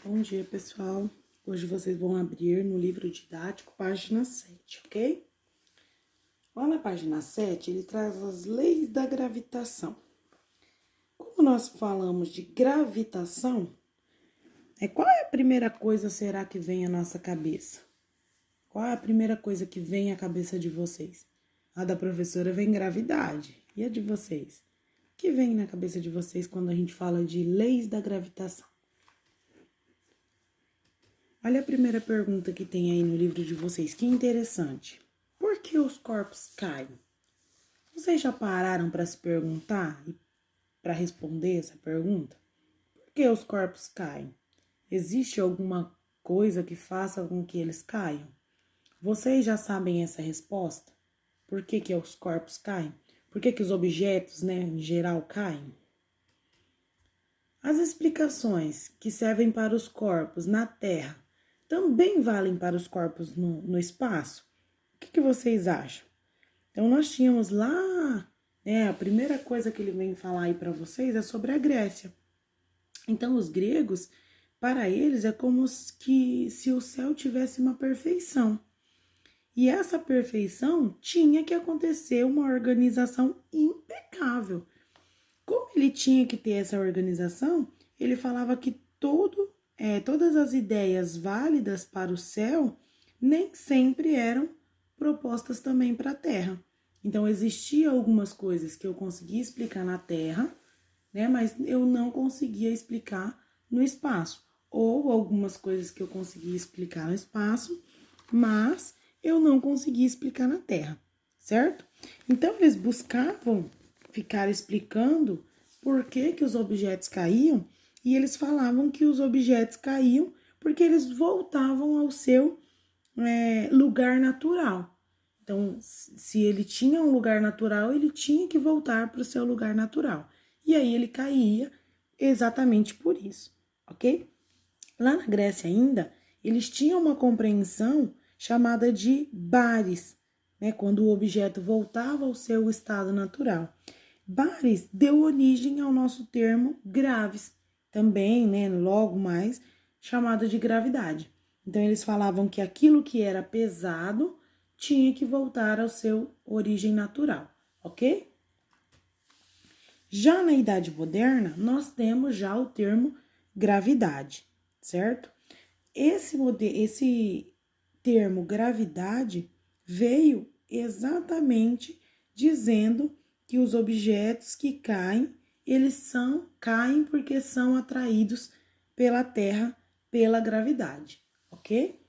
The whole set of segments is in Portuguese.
Bom dia, pessoal. Hoje vocês vão abrir no livro didático, página 7, ok? Lá na página 7, ele traz as leis da gravitação. Como nós falamos de gravitação, qual é a primeira coisa será que vem à nossa cabeça? Qual é a primeira coisa que vem à cabeça de vocês? A da professora vem gravidade. E a de vocês? O que vem na cabeça de vocês quando a gente fala de leis da gravitação? Olha a primeira pergunta que tem aí no livro de vocês, que interessante. Por que os corpos caem? Vocês já pararam para se perguntar e para responder essa pergunta? Por que os corpos caem? Existe alguma coisa que faça com que eles caiam? Vocês já sabem essa resposta? Por que os corpos caem? Por que os objetos, em geral, caem? As explicações que servem para os corpos na Terra também valem para os corpos no espaço? O que vocês acham? Então, nós tínhamos lá, a primeira coisa que ele vem falar aí para vocês é sobre a Grécia. Então, os gregos, para eles, é como se o céu tivesse uma perfeição. E essa perfeição tinha que acontecer uma organização impecável. Como ele tinha que ter essa organização, ele falava que todas as ideias válidas para o céu nem sempre eram propostas também para a Terra. Então, existiam algumas coisas que eu conseguia explicar na Terra, mas eu não conseguia explicar no espaço. Ou algumas coisas que eu conseguia explicar no espaço, mas eu não conseguia explicar na Terra, certo? Então, eles buscavam ficar explicando por que os objetos caíam, e eles falavam que os objetos caíam porque eles voltavam ao seu lugar natural. Então, se ele tinha um lugar natural, ele tinha que voltar para o seu lugar natural. E aí ele caía exatamente por isso, ok? Lá na Grécia ainda, eles tinham uma compreensão chamada de bares, quando o objeto voltava ao seu estado natural. Bares deu origem ao nosso termo graves, também, logo mais, chamado de gravidade. Então, eles falavam que aquilo que era pesado tinha que voltar ao seu origem natural, ok? Já na Idade Moderna, nós temos já o termo gravidade, certo? Esse termo gravidade veio exatamente dizendo que os objetos que caem, caem porque são atraídos pela Terra pela gravidade, ok?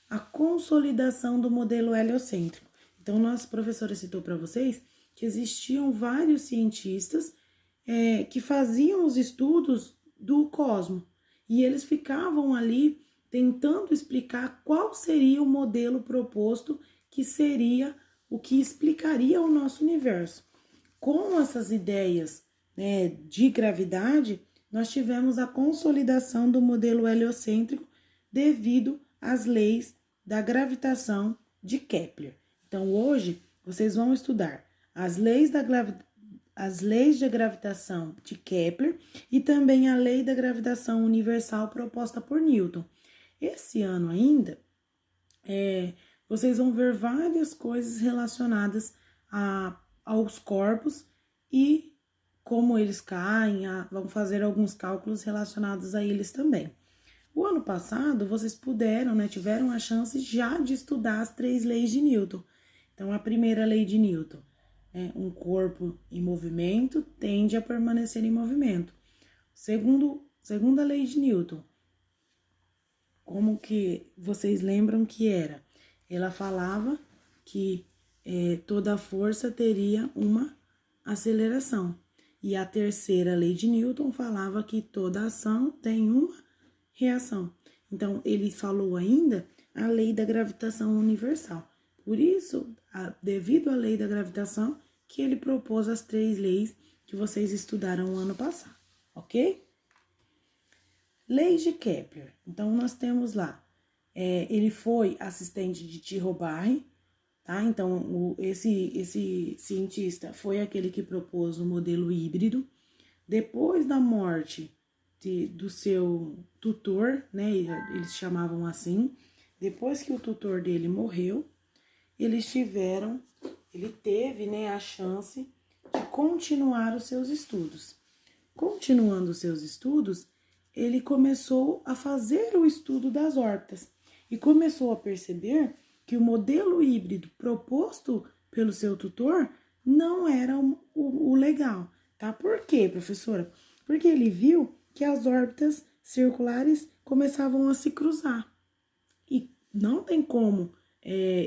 A consolidação do modelo heliocêntrico. Então, nossa professora citou para vocês que existiam vários cientistas que faziam os estudos do cosmos e eles ficavam ali tentando explicar qual seria o modelo proposto que seria o que explicaria o nosso universo. Com essas ideias de gravidade, nós tivemos a consolidação do modelo heliocêntrico devido às leis da gravitação de Kepler. Então, hoje, vocês vão estudar as leis de gravitação de Kepler e também a lei da gravitação universal proposta por Newton. Esse ano ainda, vocês vão ver várias coisas relacionadas aos corpos e como eles caem, vão fazer alguns cálculos relacionados a eles também. O ano passado, vocês tiveram a chance já de estudar as 3 leis de Newton. Então, a primeira lei de Newton, um corpo em movimento tende a permanecer em movimento. Segunda lei de Newton, como que vocês lembram que era? Ela falava que toda força teria uma aceleração. E a terceira lei de Newton falava que toda ação tem uma reação. Então, ele falou ainda a lei da gravitação universal. Por isso, devido à lei da gravitação, que ele propôs as 3 leis que vocês estudaram o ano passado, ok? Leis de Kepler. Então, nós temos lá, ele foi assistente de Tycho Brahe, tá? Então, esse cientista foi aquele que propôs o modelo híbrido. Depois da morte do seu tutor, né? Eles chamavam assim. Depois que o tutor dele morreu, ele teve, né, a chance de continuar os seus estudos. Continuando os seus estudos, ele começou a fazer o estudo das órbitas e começou a perceber que o modelo híbrido proposto pelo seu tutor não era o legal, tá? Por quê, professora? Porque ele viu que as órbitas circulares começavam a se cruzar. E não tem como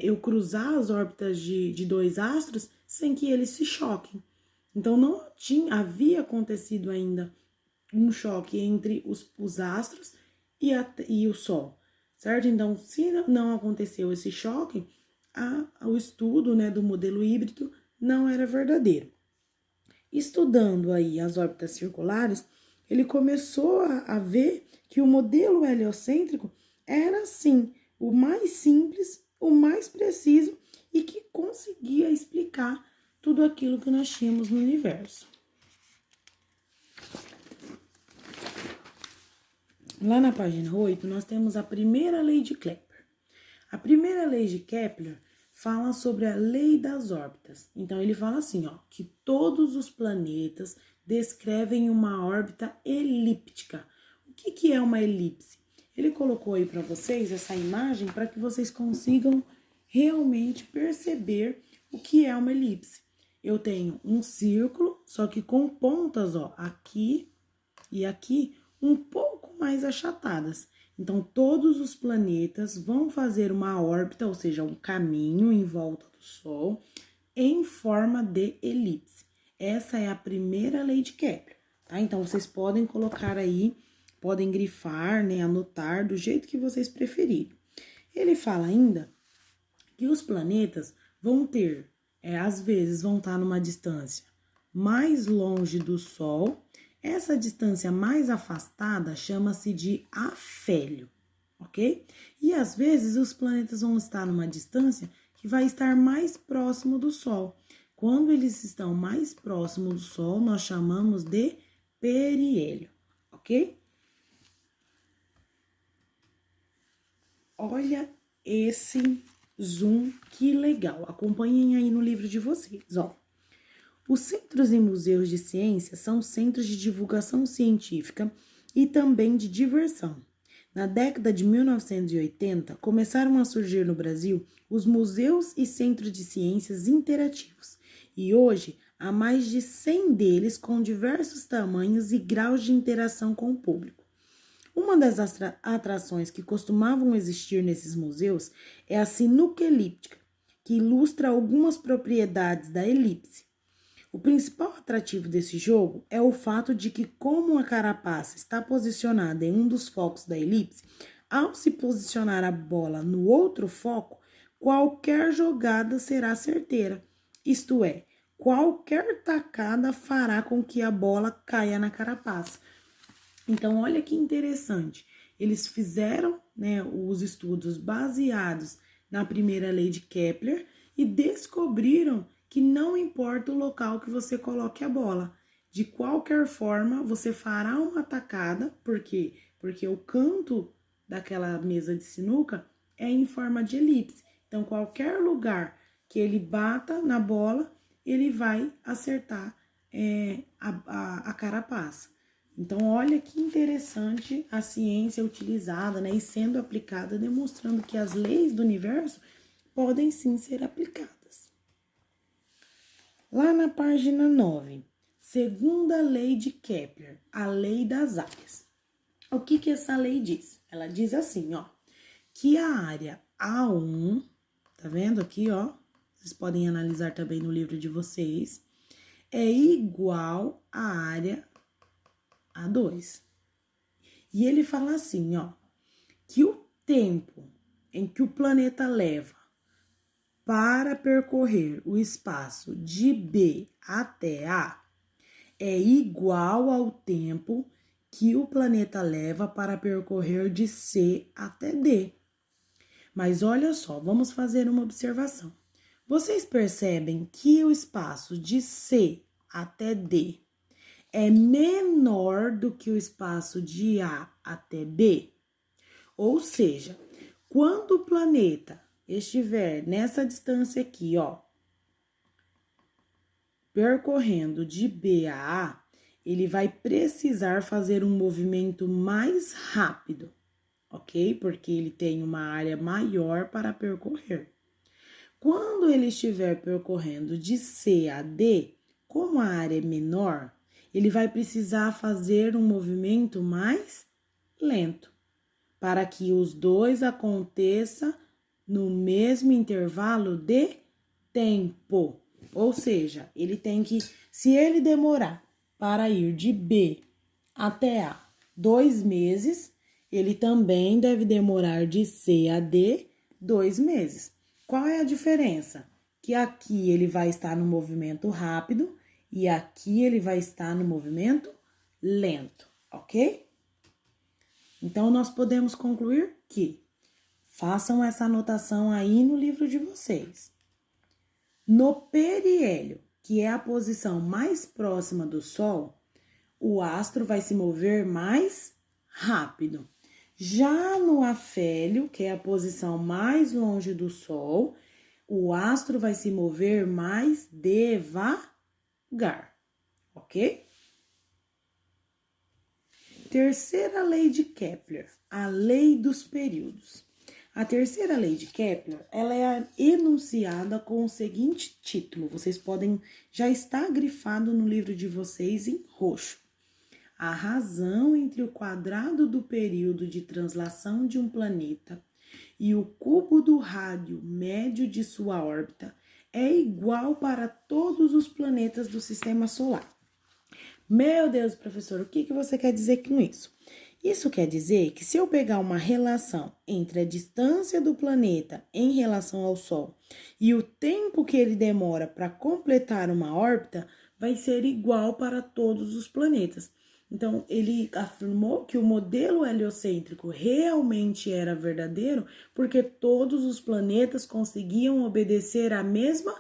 eu cruzar as órbitas de dois astros sem que eles se choquem. Então, não havia acontecido ainda um choque entre os astros e o Sol, certo? Então, se não aconteceu esse choque, o estudo, né, do modelo híbrido não era verdadeiro. Estudando aí as órbitas circulares, ele começou a ver que o modelo heliocêntrico era, sim, o mais simples, o mais preciso e que conseguia explicar tudo aquilo que nós tínhamos no universo. Lá na página 8, nós temos a primeira lei de Kepler. A primeira lei de Kepler fala sobre a lei das órbitas. Então, ele fala assim, ó, que todos os planetas descrevem uma órbita elíptica. O que é uma elipse? Ele colocou aí para vocês essa imagem para que vocês consigam realmente perceber o que é uma elipse. Eu tenho um círculo, só que com pontas, ó, aqui e aqui, um pouco mais achatadas. Então, todos os planetas vão fazer uma órbita, ou seja, um caminho em volta do Sol, em forma de elipse. Essa é a primeira lei de Kepler, tá? Então, vocês podem colocar aí, podem grifar, né, anotar do jeito que vocês preferirem. Ele fala ainda que os planetas vão ter, às vezes, vão estar numa distância mais longe do Sol. Essa distância mais afastada chama-se de afélio, ok? E às vezes os planetas vão estar numa distância que vai estar mais próximo do Sol. Quando eles estão mais próximos do Sol, nós chamamos de periélio, ok? Olha esse zoom, que legal. Acompanhem aí no livro de vocês, ó. Os centros e museus de ciência são centros de divulgação científica e também de diversão. Na década de 1980, começaram a surgir no Brasil os museus e centros de ciências interativos, e hoje há mais de 100 deles com diversos tamanhos e graus de interação com o público. Uma das atrações que costumavam existir nesses museus é a sinuca elíptica, que ilustra algumas propriedades da elipse. O principal atrativo desse jogo é o fato de que, como a carapaça está posicionada em um dos focos da elipse, ao se posicionar a bola no outro foco, qualquer jogada será certeira, isto é, qualquer tacada fará com que a bola caia na carapaça. Então, olha que interessante, eles fizeram, né, os estudos baseados na primeira lei de Kepler e descobriram que não importa o local que você coloque a bola. De qualquer forma, você fará uma tacada, por quê? Porque o canto daquela mesa de sinuca é em forma de elipse. Então, qualquer lugar que ele bata na bola, ele vai acertar a carapaça. Então, olha que interessante a ciência utilizada, né, e sendo aplicada, demonstrando que as leis do universo podem sim ser aplicadas. Lá na página 9, segunda lei de Kepler, a lei das áreas. O que essa lei diz? Ela diz assim, ó, que a área A1, tá vendo aqui, ó? Vocês podem analisar também no livro de vocês, é igual à área A2. E ele fala assim, ó, que o tempo em que o planeta leva para percorrer o espaço de B até A é igual ao tempo que o planeta leva para percorrer de C até D. Mas olha só, vamos fazer uma observação. Vocês percebem que o espaço de C até D é menor do que o espaço de A até B. Ou seja, quando o planeta estiver nessa distância aqui, ó, percorrendo de B a A, ele vai precisar fazer um movimento mais rápido, ok? Porque ele tem uma área maior para percorrer. Quando ele estiver percorrendo de C a D, como a área é menor, ele vai precisar fazer um movimento mais lento, para que os dois aconteçam no mesmo intervalo de tempo. Ou seja, ele tem que, se ele demorar para ir de B até A 2 meses, ele também deve demorar de C a D 2 meses. Qual é a diferença? Que aqui ele vai estar no movimento rápido e aqui ele vai estar no movimento lento, ok? Então, nós podemos concluir que façam essa anotação aí no livro de vocês. No periélio, que é a posição mais próxima do Sol, o astro vai se mover mais rápido. Já no afélio, que é a posição mais longe do Sol, o astro vai se mover mais devagar, ok? Terceira lei de Kepler, a lei dos períodos. A terceira lei de Kepler, ela é enunciada com o seguinte título. Vocês podem, já está grifado no livro de vocês em roxo. A razão entre o quadrado do período de translação de um planeta e o cubo do rádio médio de sua órbita é igual para todos os planetas do Sistema Solar. Meu Deus, professor, o que você quer dizer com isso? Isso quer dizer que se eu pegar uma relação entre a distância do planeta em relação ao Sol e o tempo que ele demora para completar uma órbita, vai ser igual para todos os planetas. Então, ele afirmou que o modelo heliocêntrico realmente era verdadeiro porque todos os planetas conseguiam obedecer à mesma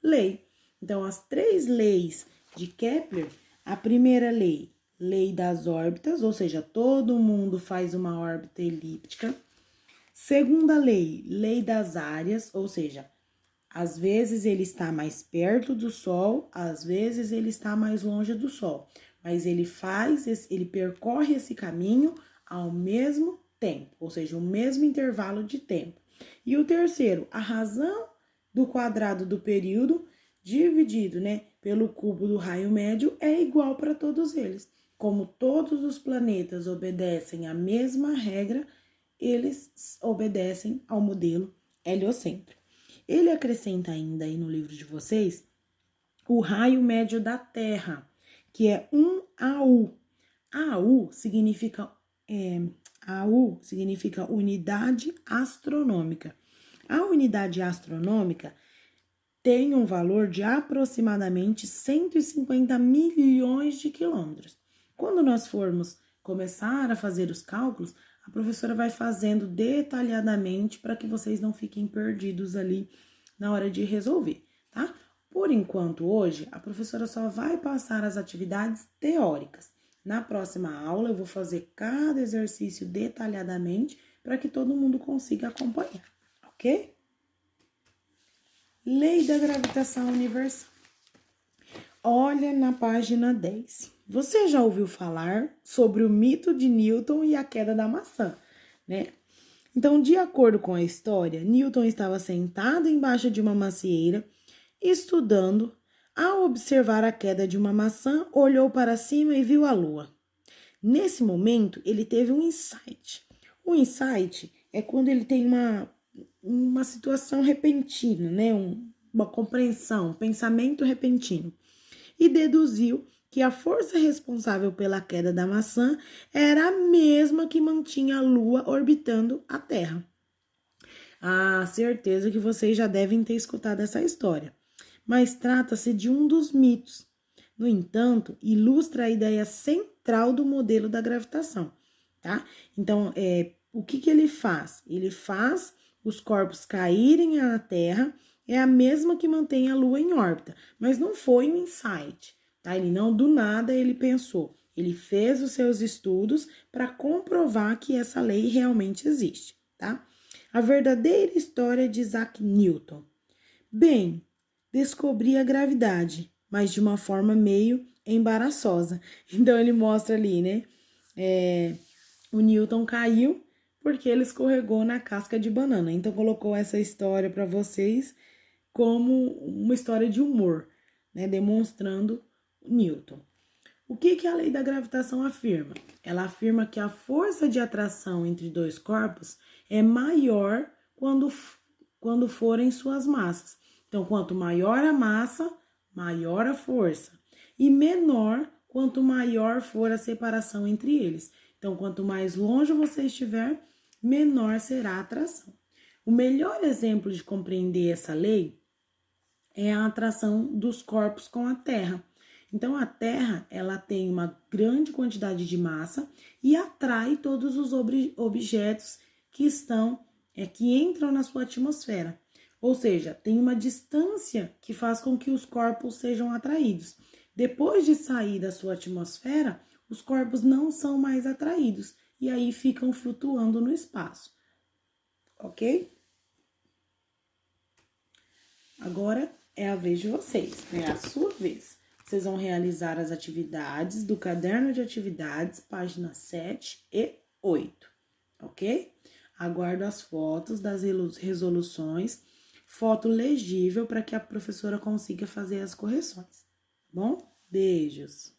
lei. Então, as 3 leis de Kepler, a primeira lei, lei das órbitas, ou seja, todo mundo faz uma órbita elíptica. Segunda lei, lei das áreas, ou seja, às vezes ele está mais perto do Sol, às vezes ele está mais longe do Sol, mas ele percorre esse caminho ao mesmo tempo, ou seja, o mesmo intervalo de tempo. E o terceiro, a razão do quadrado do período dividido, pelo cubo do raio médio é igual para todos eles. Como todos os planetas obedecem à mesma regra, eles obedecem ao modelo heliocêntrico. Ele acrescenta ainda aí no livro de vocês o raio médio da Terra, que é 1 AU. AU significa unidade astronômica. A unidade astronômica tem um valor de aproximadamente 150 milhões de quilômetros. Quando nós formos começar a fazer os cálculos, a professora vai fazendo detalhadamente para que vocês não fiquem perdidos ali na hora de resolver, tá? Por enquanto, hoje, a professora só vai passar as atividades teóricas. Na próxima aula, eu vou fazer cada exercício detalhadamente para que todo mundo consiga acompanhar, ok? Lei da gravitação universal. Olha na página 10. Você já ouviu falar sobre o mito de Newton e a queda da maçã, né? Então, de acordo com a história, Newton estava sentado embaixo de uma macieira, estudando. Ao observar a queda de uma maçã, olhou para cima e viu a lua. Nesse momento, ele teve um insight. O insight é quando ele tem uma situação repentina, uma compreensão, um pensamento repentino. E deduziu que a força responsável pela queda da maçã era a mesma que mantinha a Lua orbitando a Terra. Ah, certeza que vocês já devem ter escutado essa história. Mas trata-se de um dos mitos. No entanto, ilustra a ideia central do modelo da gravitação, tá? Então, o que ele faz? Ele faz os corpos caírem à Terra, é a mesma que mantém a Lua em órbita, mas não foi um insight, tá? Ele não do nada ele pensou. Ele fez os seus estudos para comprovar que essa lei realmente existe, tá? A verdadeira história de Isaac Newton. Bem, descobri a gravidade, mas de uma forma meio embaraçosa. Então ele mostra ali, né? O Newton caiu porque ele escorregou na casca de banana. Então colocou essa história para vocês como uma história de humor, né? Demonstrando Newton. O que a lei da gravitação afirma? Ela afirma que a força de atração entre dois corpos é maior quando forem suas massas. Então, quanto maior a massa, maior a força. E menor quanto maior for a separação entre eles. Então, quanto mais longe você estiver, menor será a atração. O melhor exemplo de compreender essa lei é a atração dos corpos com a Terra. Então, a Terra, ela tem uma grande quantidade de massa e atrai todos os objetos que entram na sua atmosfera. Ou seja, tem uma distância que faz com que os corpos sejam atraídos. Depois de sair da sua atmosfera, os corpos não são mais atraídos e aí ficam flutuando no espaço. Ok? Agora é a vez de vocês, é a sua vez. Vocês vão realizar as atividades do caderno de atividades, páginas 7 e 8, ok? Aguardo as fotos das resoluções, foto legível para que a professora consiga fazer as correções, tá bom? Beijos!